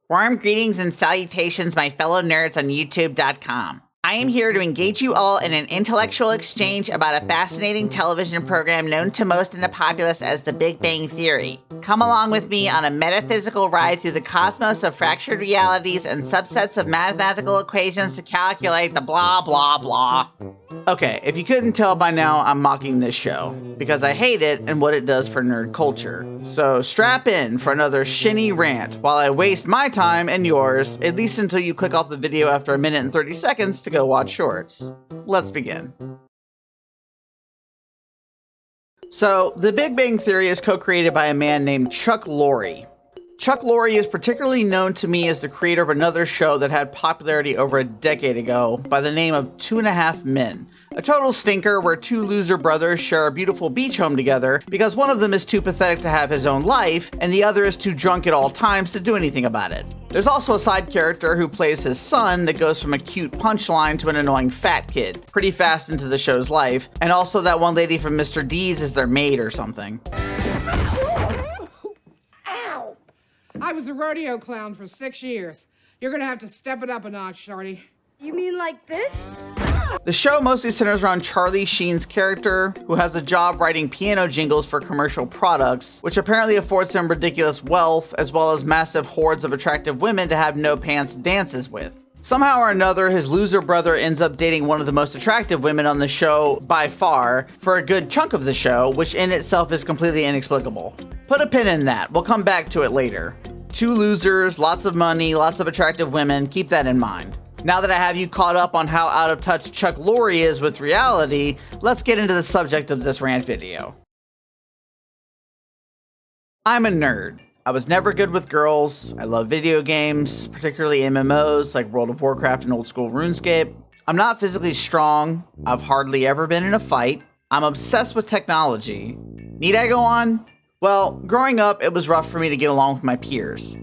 Warm greetings and salutations, my fellow nerds on YouTube.com. I am here to engage you all in an intellectual exchange about a fascinating television program known to most in the populace as The Big Bang Theory. Come along with me on a metaphysical ride through the cosmos of fractured realities and subsets of mathematical equations to calculate the blah blah blah. Okay, if you couldn't tell by now, I'm mocking this show, because I hate it and what it does for nerd culture. So strap in for another shinny rant while I waste my time and yours, at least until you click off the video after a minute and 30 seconds to go watch shorts. Let's begin. So, The Big Bang Theory is co-created by a man named Chuck Lorre. Chuck Lorre is particularly known to me as the creator of another show that had popularity over a decade ago by the name of 2.5 Men. A total stinker where two loser brothers share a beautiful beach home together because one of them is too pathetic to have his own life and the other is too drunk at all times to do anything about it. There's also a side character who plays his son that goes from a cute punchline to an annoying fat kid pretty fast into the show's life, and also that one lady from Mr. D's is their maid or something. I was a rodeo clown for 6 years. You're gonna have to step it up a notch, Shorty. You mean like this? The show mostly centers around Charlie Sheen's character, who has a job writing piano jingles for commercial products, which apparently affords him ridiculous wealth, as well as massive hordes of attractive women to have no pants dances with. Somehow or another, his loser brother ends up dating one of the most attractive women on the show by far for a good chunk of the show, which in itself is completely inexplicable. Put a pin in that, we'll come back to it later. Two losers, lots of money, lots of attractive women, keep that in mind. Now that I have you caught up on how out of touch Chuck Lorre is with reality, let's get into the subject of this rant video. I'm a nerd. I was never good with girls. I love video games, particularly MMOs like World of Warcraft and old school RuneScape. I'm not physically strong. I've hardly ever been in a fight. I'm obsessed with technology. Need I go on? Well, growing up, it was rough for me to get along with my peers.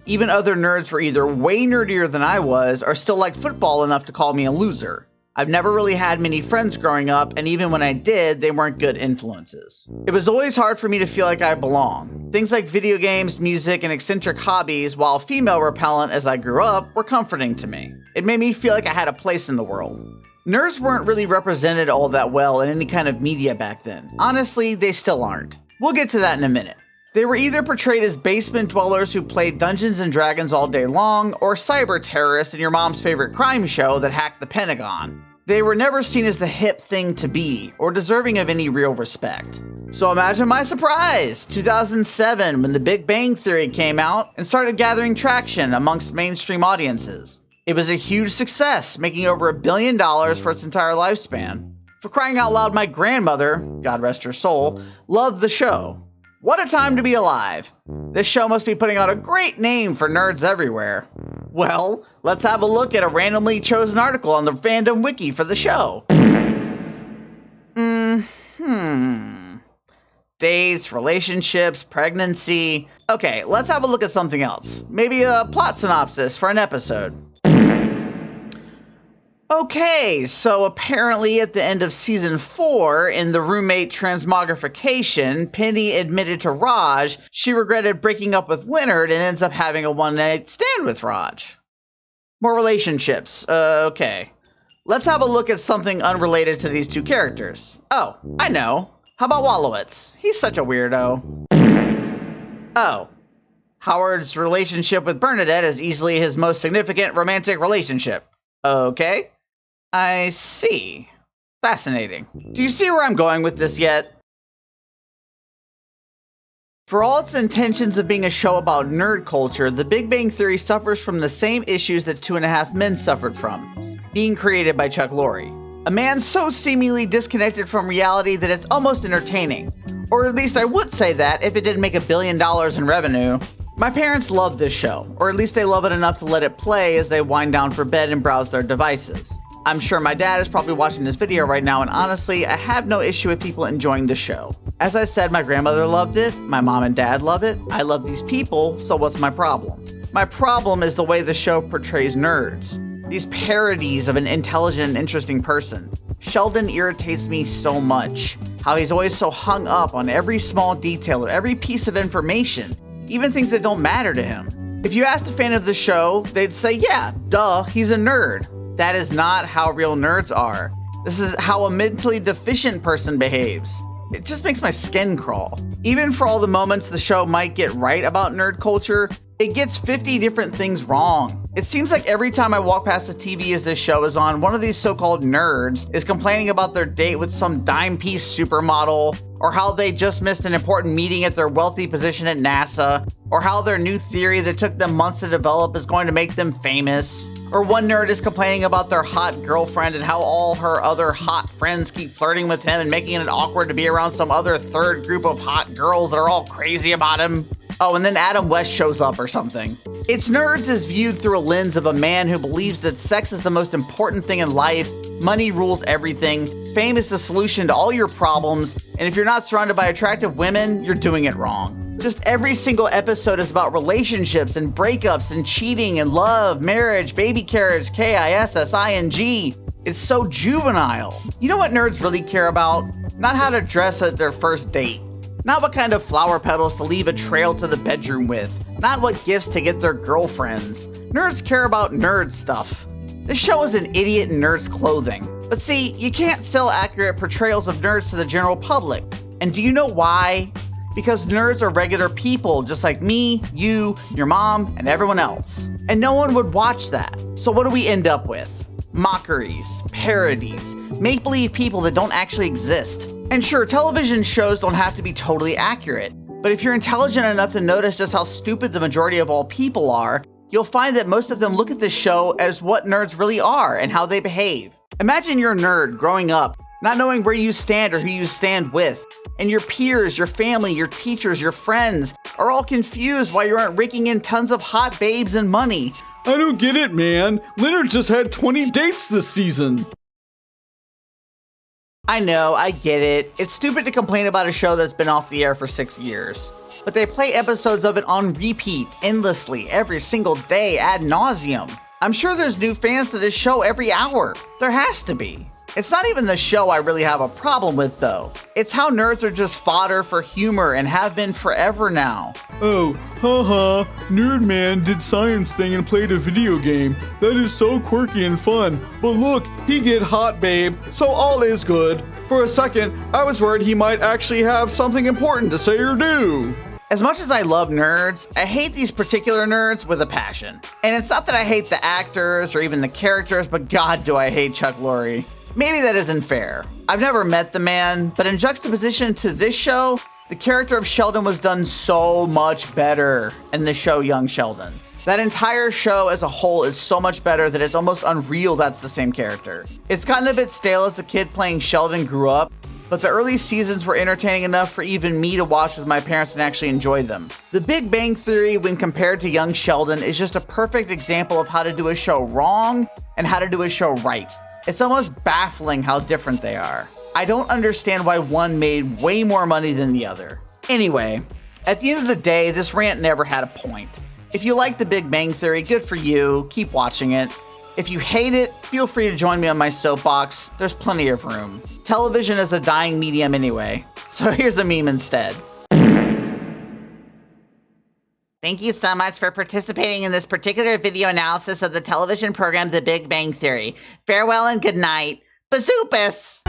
Even other nerds were either way nerdier than I was, or still liked football enough to call me a loser. I've never really had many friends growing up, and even when I did, they weren't good influences. It was always hard for me to feel like I belong. Things like video games, music, and eccentric hobbies, while female repellent as I grew up, were comforting to me. It made me feel like I had a place in the world. Nerds weren't really represented all that well in any kind of media back then. Honestly, they still aren't. We'll get to that in a minute. They were either portrayed as basement dwellers who played Dungeons and Dragons all day long, or cyber terrorists in your mom's favorite crime show that hacked the Pentagon. They were never seen as the hip thing to be, or deserving of any real respect. So imagine my surprise, 2007, when The Big Bang Theory came out and started gathering traction amongst mainstream audiences. It was a huge success, making over $1 billion for its entire lifespan. For crying out loud, my grandmother, God rest her soul, loved the show. What a time to be alive. This show must be putting out a great name for nerds everywhere. Well, let's have a look at a randomly chosen article on the fandom wiki for the show. Dates, relationships, pregnancy. Okay, let's have a look at something else. Maybe a plot synopsis for an episode. Okay, so apparently at the end of season 4, in the roommate transmogrification, Penny admitted to Raj she regretted breaking up with Leonard and ends up having a one-night stand with Raj. More relationships. Okay. Let's have a look at something unrelated to these two characters. Oh, I know. How about Wallowitz? He's such a weirdo. Oh. Howard's relationship with Bernadette is easily his most significant romantic relationship. Okay. I see. Fascinating. Do you see where I'm going with this yet? For all its intentions of being a show about nerd culture, The Big Bang Theory suffers from the same issues that 2.5 Men suffered from, being created by Chuck Lorre. A man so seemingly disconnected from reality that it's almost entertaining. Or at least I would say that if it didn't make $1 billion in revenue. My parents love this show, or at least they love it enough to let it play as they wind down for bed and browse their devices. I'm sure my dad is probably watching this video right now, and honestly, I have no issue with people enjoying the show. As I said, my grandmother loved it, my mom and dad love it, I love these people, so what's my problem? My problem is the way the show portrays nerds. These parodies of an intelligent and interesting person. Sheldon irritates me so much. How he's always so hung up on every small detail of every piece of information, even things that don't matter to him. If you asked a fan of the show, they'd say, yeah, duh, he's a nerd. That is not how real nerds are. This is how a mentally deficient person behaves. It just makes my skin crawl. Even for all the moments the show might get right about nerd culture, it gets 50 different things wrong. It seems like every time I walk past the TV as this show is on, one of these so-called nerds is complaining about their date with some dime-piece supermodel, or how they just missed an important meeting at their wealthy position at NASA, or how their new theory that took them months to develop is going to make them famous. Or one nerd is complaining about their hot girlfriend and how all her other hot friends keep flirting with him and making it awkward to be around some other third group of hot girls that are all crazy about him. Oh, and then Adam West shows up or something. It's Nerds is viewed through a lens of a man who believes that sex is the most important thing in life, money rules everything, fame is the solution to all your problems, and if you're not surrounded by attractive women, you're doing it wrong. Just every single episode is about relationships and breakups and cheating and love, marriage, baby carriage, KISSING. It's so juvenile. You know what nerds really care about? Not how to dress at their first date. Not what kind of flower petals to leave a trail to the bedroom with. Not what gifts to get their girlfriends. Nerds care about nerd stuff. This show is an idiot in nerds' clothing. But see, you can't sell accurate portrayals of nerds to the general public. And do you know why? Because nerds are regular people, just like me, you, your mom, and everyone else. And no one would watch that. So what do we end up with? Mockeries, parodies, make-believe people that don't actually exist. And sure, television shows don't have to be totally accurate, but if you're intelligent enough to notice just how stupid the majority of all people are, you'll find that most of them look at this show as what nerds really are and how they behave. Imagine you're a nerd growing up, not knowing where you stand or who you stand with, and your peers, your family, your teachers, your friends are all confused why you aren't raking in tons of hot babes and money. I don't get it, man. Leonard just had 20 dates this season. I know, I get it. It's stupid to complain about a show that's been off the air for 6 years. But they play episodes of it on repeat, endlessly, every single day, ad nauseum. I'm sure there's new fans to this show every hour. There has to be. It's not even the show I really have a problem with, though. It's how nerds are just fodder for humor and have been forever now. Oh, haha, Nerd Man did science thing and played a video game. That is so quirky and fun. But look, he get hot, babe, so all is good. For a second, I was worried he might actually have something important to say or do. As much as I love nerds, I hate these particular nerds with a passion. And it's not that I hate the actors or even the characters, but God, do I hate Chuck Lorre. Maybe that isn't fair. I've never met the man, but in juxtaposition to this show, the character of Sheldon was done so much better in the show Young Sheldon. That entire show as a whole is so much better that it's almost unreal that's the same character. It's gotten a bit stale as the kid playing Sheldon grew up, but the early seasons were entertaining enough for even me to watch with my parents and actually enjoy them. The Big Bang Theory, when compared to Young Sheldon, is just a perfect example of how to do a show wrong and how to do a show right. It's almost baffling how different they are. I don't understand why one made way more money than the other. Anyway, at the end of the day, this rant never had a point. If you like The Big Bang Theory, good for you. Keep watching it. If you hate it, feel free to join me on my soapbox. There's plenty of room. Television is a dying medium anyway, so here's a meme instead. Thank you so much for participating in this particular video analysis of the television program The Big Bang Theory. Farewell and good night. Bazoopus!